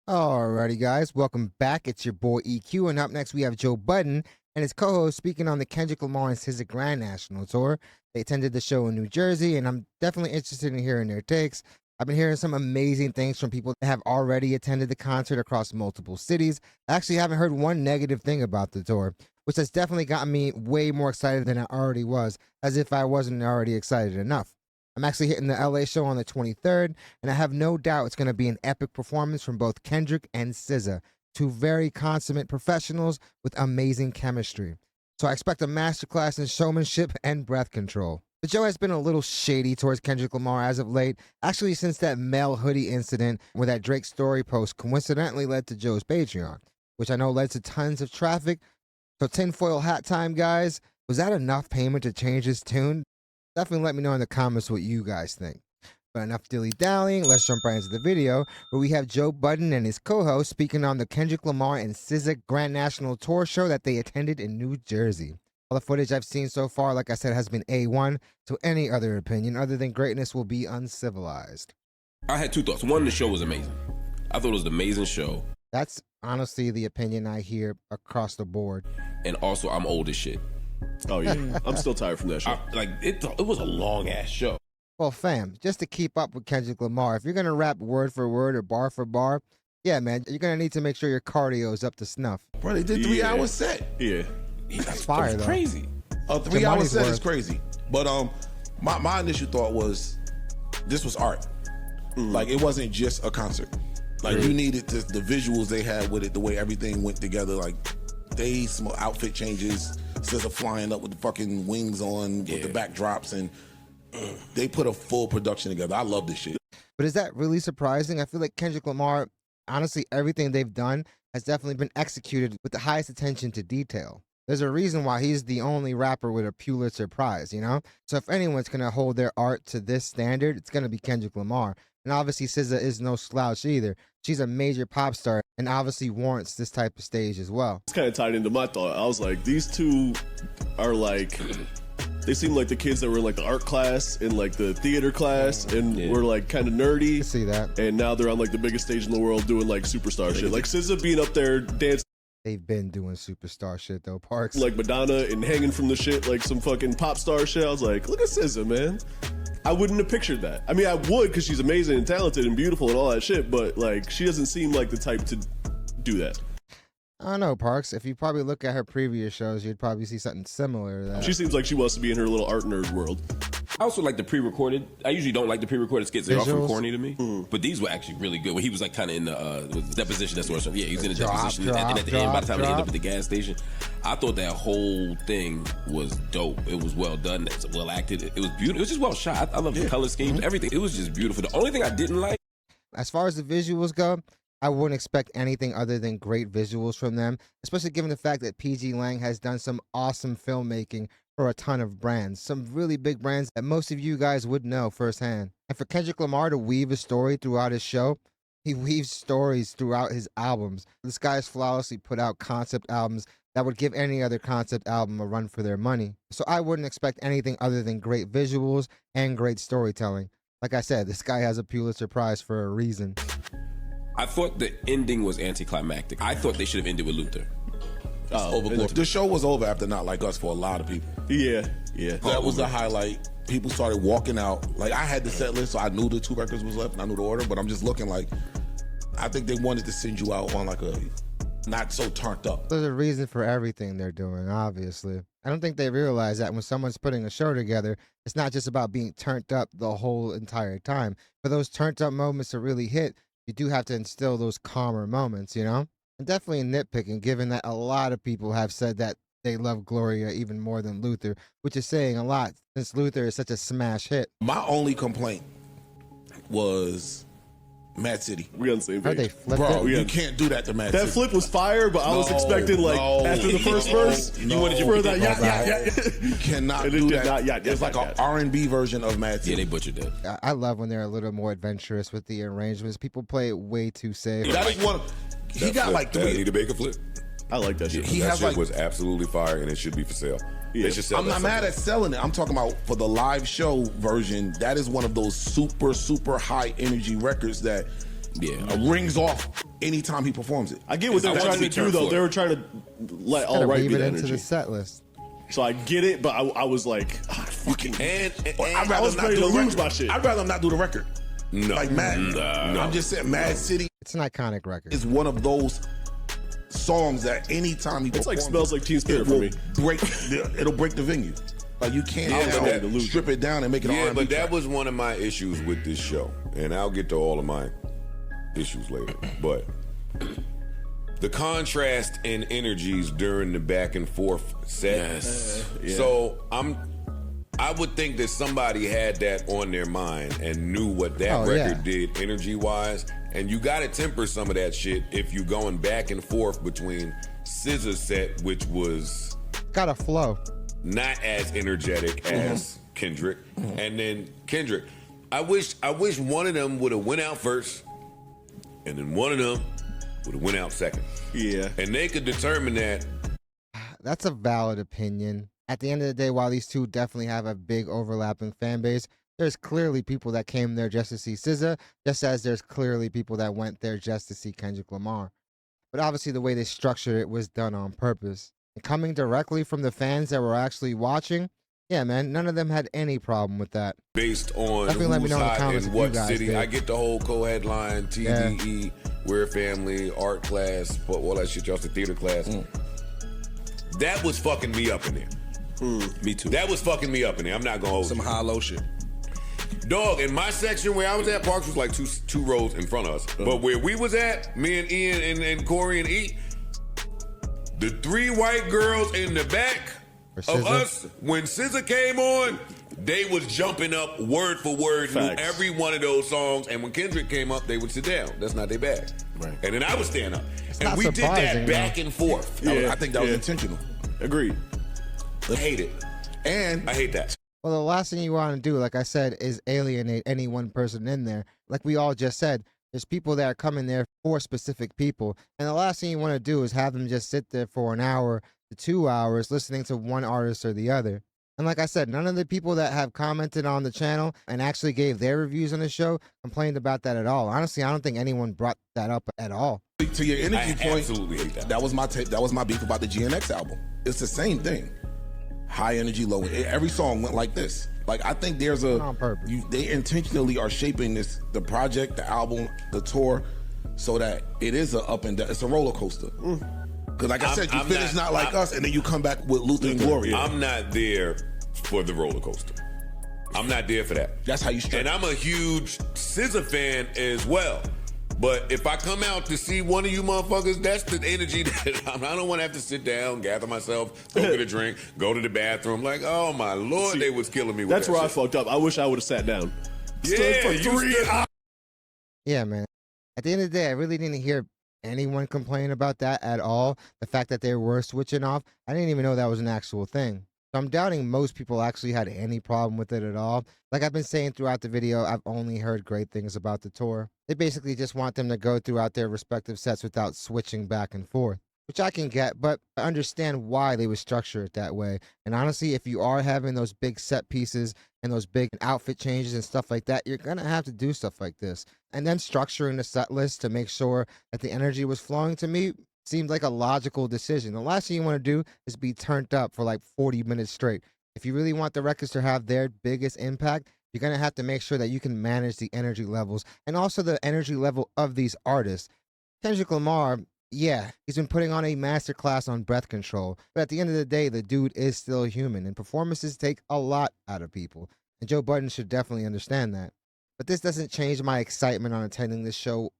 Alrighty, guys, welcome back. It's your boy EQ, and up next we have Joe Budden and his co-host speaking on the Kendrick Lamar SZA Grand National Tour. They attended the show in New Jersey, and I'm definitely interested in hearing their takes. I've been hearing some amazing things from people that have already attended the concert across multiple cities. I actually haven't heard one negative thing about the tour, which has definitely gotten me way more excited than I already was, as if I wasn't already excited enough. I'm actually hitting the LA show on the 23rd, and I have no doubt it's going to be an epic performance from both Kendrick and SZA, two very consummate professionals with amazing chemistry. So I expect a masterclass in showmanship and breath control. But Joe has been a little shady towards Kendrick Lamar as of late, actually since that male hoodie incident where that Drake story post coincidentally led to Joe's Patreon, which I know led to tons of traffic. So tinfoil hat time, guys. Was that enough payment to change his tune? Definitely let me know in the comments what you guys think. But enough dilly-dallying, let's jump right into the video where we have Joe Budden and his co-host speaking on the Kendrick Lamar and SZA Grand National Tour show that they attended in New Jersey. All the footage I've seen so far, like I said, has been A1, so any other opinion other than greatness will be uncivilized. I had two thoughts. One, the show was amazing. I thought it was an amazing show. That's honestly the opinion I hear across the board. And also, I'm old as shit. Oh yeah, I'm still tired from that show. It was a long ass show. Well, fam, just to keep up with Kendrick Lamar, if you're gonna rap word for word or bar for bar, yeah, man, you're gonna need to make sure your cardio is up to snuff. Bro, they did 3 hour set. Yeah, That's fire, though. Crazy. A 3 hour set worth. is crazy. But my initial thought was this was art. Like it wasn't just a concert. Like you needed the visuals they had with it, the way everything went together. Like they some outfit changes. SZA flying up with the fucking wings on with the backdrops, and they put a full production together. I love this shit. But is that really surprising? I feel like Kendrick Lamar, honestly, everything they've done has definitely been executed with the highest attention to detail. There's a reason why he's the only rapper with a Pulitzer Prize, you know? So if anyone's going to hold their art to this standard, it's going to be Kendrick Lamar. And obviously SZA is no slouch either. She's a major pop star and obviously warrants this type of stage as well. it's kind of tied into my thought. I was like, these two are like, they seem like the kids that were in like the art class and like the theater class and were like kind of nerdy. I see that. And now they're on like the biggest stage in the world doing like superstar shit. Like SZA being up there dancing They've been doing superstar shit though, Parks. like Madonna and hanging from the shit like some fucking pop star shit. I was like, look at SZA, man. I wouldn't have pictured that. I mean, I would because she's amazing and talented and beautiful and all that shit, but like she doesn't seem like the type to do that. I don't know, Parks. If you probably look at her previous shows, you'd probably see something similar to that. She seems like she wants to be in her little art nerd world. I also like the pre-recorded. I usually don't like the pre-recorded skits. They're often Visuals? corny to me. But these were actually really good. When he was like kind of in the deposition, that's what. Yeah, he was in the deposition, and at the end, by the time they ended up at the gas station, I thought that whole thing was dope. It was well done. It was well acted. It was beautiful. It was just well shot. I love the color schemes, everything. It was just beautiful. The only thing I didn't like, As far as the visuals go, I wouldn't expect anything other than great visuals from them, especially given the fact that PG Lang has done some awesome filmmaking for a ton of brands, some really big brands that most of you guys would know firsthand. And for Kendrick Lamar to weave a story throughout his show, he weaves stories throughout his albums. This guy has flawlessly put out concept albums that would give any other concept album a run for their money. So I wouldn't expect anything other than great visuals and great storytelling. Like I said, this guy has a Pulitzer Prize for a reason. I thought the ending was anticlimactic. I thought they should have ended with Luther. The show was over after Not Like Us for a lot of people. Yeah. That was the highlight. People started walking out. Like I had the set list, so I knew the 2 records was left and I knew the order, but I'm just looking like, I think they wanted to send you out on like a not so turned up. There's a reason for everything they're doing, obviously. I don't think they realize that when someone's putting a show together, it's not just about being turned up the whole entire time. For those turned up moments to really hit, you do have to instill those calmer moments, you know? And definitely nitpicking, given that a lot of people have said that they love Gloria even more than Luther, which is saying a lot since Luther is such a smash hit. My only complaint was Mad City. We on the same Heard they page. flipped Bro, it. you can't do that to Mad That City. flip was fire, but I was expecting like after the first verse, you wanted for that yeah. You cannot And it do did that. not, yeah, It's like an R&B version of Mad Yeah, City. they butchered that. I love when they're a little more adventurous with the arrangements. People play it way too safe. That is one. He got like that 3. Anita Baker flip. I like that shit. He That has shit like. was absolutely fire, and it should be for sale. They should sell I'm that not mad somewhere. at selling it. I'm talking about for the live show version. That is one of those super high energy records that rings off anytime he performs it. I get what they were trying to do, though. They were trying to let All Right be the into energy. the set list. So I get it, but I was like, I'd rather was not ready do to the lose record. my shit. I'd rather not do the record. No. Like Mad. No. I'm just saying, Mad City It's an iconic record. is one of those songs that anytime he It's like performs Smells Like Teen Spirit it for will me. It'll break the venue. Like you can't strip it down and make it Yeah, R&B but that track. was one of my issues with this show, and I'll get to all of my issues later. But the contrast in energies during the back and forth set. Yes. So I would think that somebody had that on their mind and knew what that record did energy wise. And you got to temper some of that shit if you going back and forth between SZA's set, which was Got a flow. not as energetic as Kendrick, and then Kendrick. I wish one of them would have went out first, and then one of them would have went out second. Yeah. And they could determine that. That's a valid opinion. At the end of the day, while these two definitely have a big overlapping fan base, there's clearly people that came there just to see SZA, just as there's clearly people that went there just to see Kendrick Lamar. But obviously the way they structured it was done on purpose. And coming directly from the fans that were actually watching, yeah, man, none of them had any problem with that. Based on Definitely let me who's know in the hot comments in if you what guys city. did. I get the whole co-headline, TDE, We're Family, art class, all that shit, y'all said theater class. That was fucking me up in there. Me too. That was fucking me up in there. I'm not gonna hold Some you. high-low shit. Dog, in my section where I was at, Parks was like two rows in front of us. But where we was at, me and Ian and Corey and E, the three white girls in the back For of SZA? us, when SZA came on, they was jumping up word for word, knew Facts. every one of those songs. And when Kendrick came up, they would sit down. That's not their bag. Right. And then I would stand up. And not we did surprising, that back and forth. Yeah. I think that was intentional. Agreed. I hate it. And I hate that. Well, the last thing you want to do, like I said, is alienate any one person in there. Like we all just said, there's people that are coming there for specific people. And the last thing you want to do is have them just sit there for an hour to 2 hours listening to one artist or the other. And like I said, none of the people that have commented on the channel and actually gave their reviews on the show complained about that at all. Honestly, I don't think anyone brought that up at all. to your energy I point, absolutely hate that. that was my tape. That was my beef about the GNX album. It's the same thing. High energy, low. Every song went like this. Like I think there's On purpose. they intentionally are shaping the project, the album, the tour, so that it is a up and down. It's a roller coaster. Because like I said, you finish not like us, and then you come back with Luther and Glory. I'm not there for the roller coaster. I'm not there for that. That's how you stretch. And I'm a huge SZA fan as well. But if I come out to see one of you motherfuckers, that's the energy that I don't want to have to sit down, gather myself, go get a drink, go to the bathroom. Like, oh my Lord, See, they was killing me with That's that where I shit. fucked up. I wish I would have sat down. Stood Yeah, for you 3 stood- hours. Yeah, man. At the end of the day, I really didn't hear anyone complain about that at all. The fact that they were switching off, I didn't even know that was an actual thing. So I'm doubting most people actually had any problem with it at all. Like I've been saying throughout the video, I've only heard great things about the tour. They basically just want them to go throughout their respective sets without switching back and forth, which I can get, but I understand why they would structure it that way. And honestly, if you are having those big set pieces and those big outfit changes and stuff like that, you're going to have to do stuff like this. And then structuring the set list to make sure that the energy was flowing, to me seemed like a logical decision. The last thing you want to do is be turned up for like 40 minutes straight. If you really want the records to have their biggest impact, you're going to have to make sure that you can manage the energy levels and also the energy level of these artists. Kendrick Lamar, yeah, he's been putting on a masterclass on breath control, but at the end of the day, the dude is still human, and performances take a lot out of people, and Joe Budden should definitely understand that. But this doesn't change my excitement on attending this show,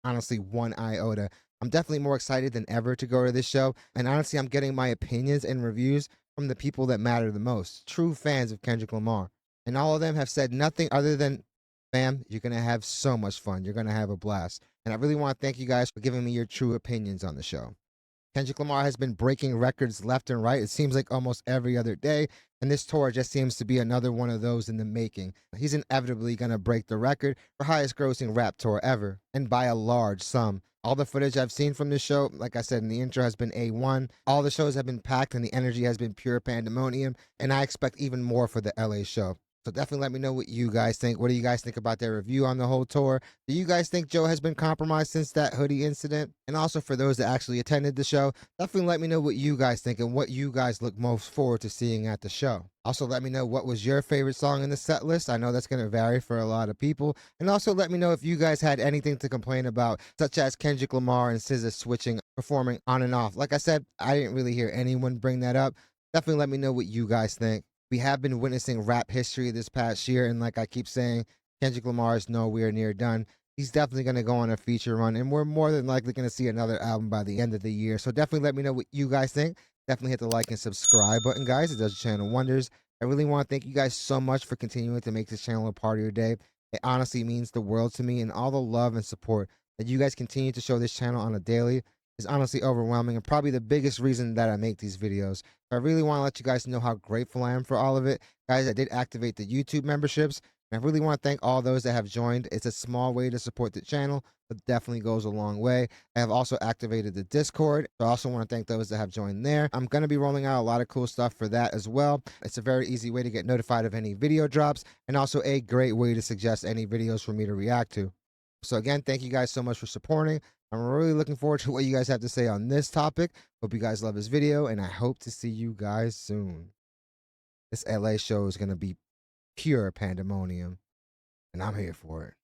honestly, one iota. I'm definitely more excited than ever to go to this show, and honestly, I'm getting my opinions and reviews from the people that matter the most, true fans of Kendrick Lamar. And all of them have said nothing other than, fam, you're going to have so much fun. You're going to have a blast. And I really want to thank you guys for giving me your true opinions on the show. Kendrick Lamar has been breaking records left and right. It seems like almost every other day. And this tour just seems to be another one of those in the making. He's inevitably going to break the record for highest grossing rap tour ever, and by a large sum. All the footage I've seen from this show, like I said in the intro, has been A1. All the shows have been packed and the energy has been pure pandemonium. And I expect even more for the LA show. So definitely let me know what you guys think. What do you guys think about their review on the whole tour? Do you guys think Joe has been compromised since that hoodie incident? And also for those that actually attended the show, definitely let me know what you guys think and what you guys look most forward to seeing at the show. Also let me know what was your favorite song in the set list. I know that's going to vary for a lot of people. And also let me know if you guys had anything to complain about, such as Kendrick Lamar and SZA switching, performing on and off. Like I said, I didn't really hear anyone bring that up. Definitely let me know what you guys think. We have been witnessing rap history this past year, and like I keep saying, Kendrick Lamar is nowhere near done. He's definitely going to go on a feature run, and we're more than likely going to see another album by the end of the year. So definitely let me know what you guys think. Definitely hit the like and subscribe button, guys. It does the channel wonders. I really want to thank you guys so much for continuing to make this channel a part of your day. It honestly means the world to me, and all the love and support that you guys continue to show this channel on a daily is honestly overwhelming and probably the biggest reason that I make these videos. I really want to let you guys know how grateful I am for all of it. Guys, I did activate the YouTube memberships, and I really want to thank all those that have joined. It's a small way to support the channel, but definitely goes a long way. I have also activated the Discord. So I also want to thank those that have joined there. I'm going to be rolling out a lot of cool stuff for that as well. It's a very easy way to get notified of any video drops, and also a great way to suggest any videos for me to react to. So again, thank you guys so much for supporting. I'm really looking forward to what you guys have to say on this topic. Hope you guys love this video, and I hope to see you guys soon. This LA show is going to be pure pandemonium, and I'm here for it.